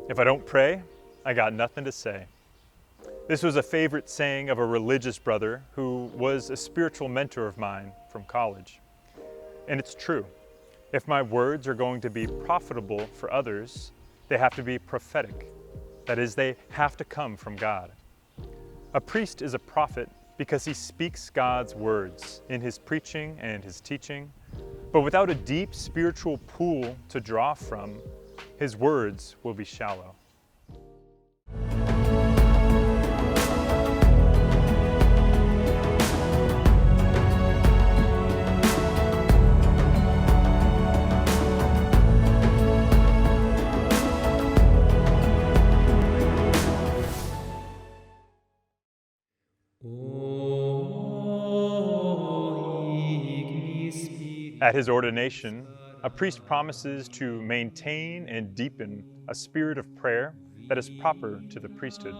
If I don't pray, I got nothing to say. This was a favorite saying of a religious brother who was a spiritual mentor of mine from college. And it's true. If my words are going to be profitable for others, they have to be prophetic. That is, they have to come from God. A priest is a prophet because he speaks God's words in his preaching and his teaching, but without a deep spiritual pool to draw from, his words will be shallow. At his ordination, a priest promises to maintain and deepen a spirit of prayer that is proper to the priesthood.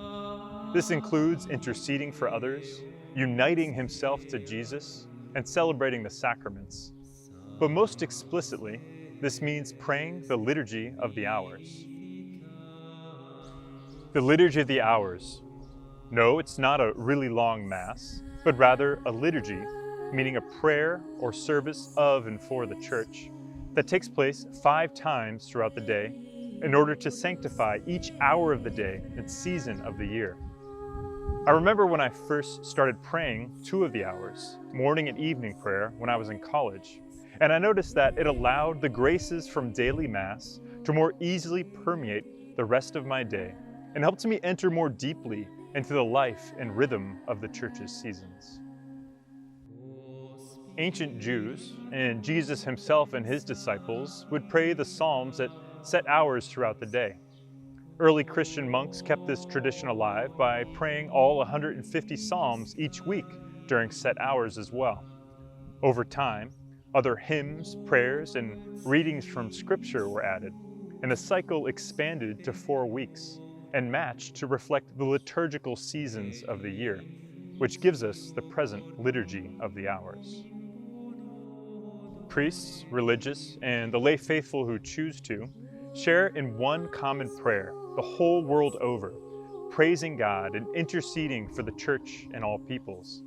This includes interceding for others, uniting himself to Jesus, and celebrating the sacraments. But most explicitly, this means praying the Liturgy of the Hours. The Liturgy of the Hours. No, it's not a really long Mass, but rather a liturgy, meaning a prayer or service of and for the Church, that takes place 5 times throughout the day in order to sanctify each hour of the day and season of the year. I remember when I first started praying 2 of the hours, morning and evening prayer, when I was in college, and I noticed that it allowed the graces from daily Mass to more easily permeate the rest of my day and helped me enter more deeply into the life and rhythm of the Church's seasons. Ancient Jews, and Jesus himself and his disciples, would pray the Psalms at set hours throughout the day. Early Christian monks kept this tradition alive by praying all 150 Psalms each week during set hours as well. Over time, other hymns, prayers, and readings from Scripture were added, and the cycle expanded to 4 weeks and matched to reflect the liturgical seasons of the year, which gives us the present Liturgy of the Hours. Priests, religious, and the lay faithful who choose to share in one common prayer the whole world over, praising God and interceding for the Church and all peoples.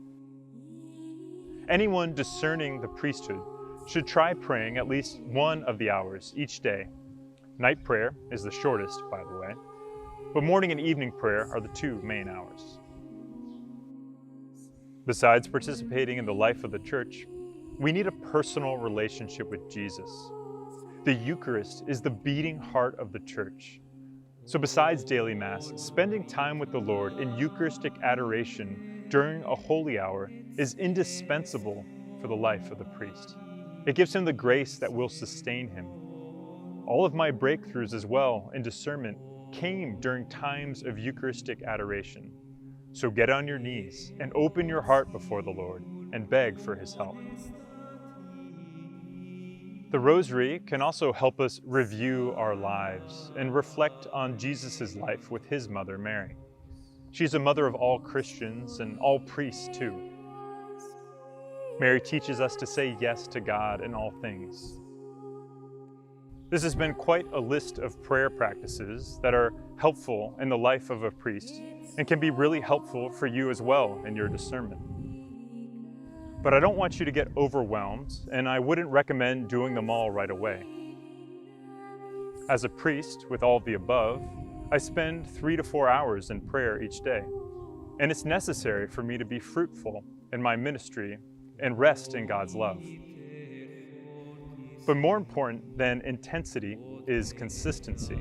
Anyone discerning the priesthood should try praying at least 1 of the hours each day. Night prayer is the shortest, by the way, but morning and evening prayer are the 2 main hours. Besides participating in the life of the Church, we need a personal relationship with Jesus. The Eucharist is the beating heart of the Church. So besides daily Mass, spending time with the Lord in Eucharistic adoration during a holy hour is indispensable for the life of the priest. It gives him the grace that will sustain him. All of my breakthroughs as well in discernment came during times of Eucharistic adoration. So get on your knees and open your heart before the Lord and beg for his help. The Rosary can also help us review our lives and reflect on Jesus' life with his mother, Mary. She's a mother of all Christians and all priests too. Mary teaches us to say yes to God in all things. This has been quite a list of prayer practices that are helpful in the life of a priest and can be really helpful for you as well in your discernment. But I don't want you to get overwhelmed, and I wouldn't recommend doing them all right away. As a priest with all the above, I spend 3 to 4 hours in prayer each day, and it's necessary for me to be fruitful in my ministry and rest in God's love. But more important than intensity is consistency.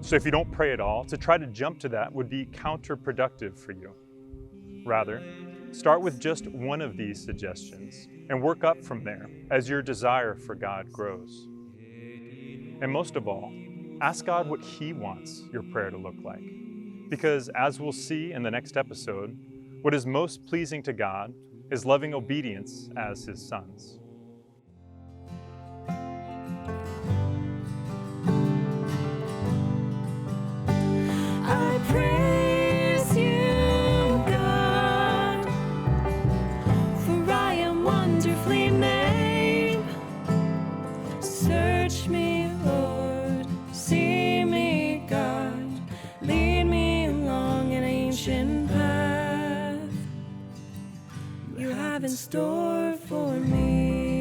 So if you don't pray at all, to try to jump to that would be counterproductive for you. Rather, start with just one of these suggestions and work up from there as your desire for God grows. And most of all, ask God what He wants your prayer to look like. Because as we'll see in the next episode, what is most pleasing to God is loving obedience as His sons. I praise you, God, for I am wonderfully made. Search me, Lord, see me, God. salvation path you have in store for me.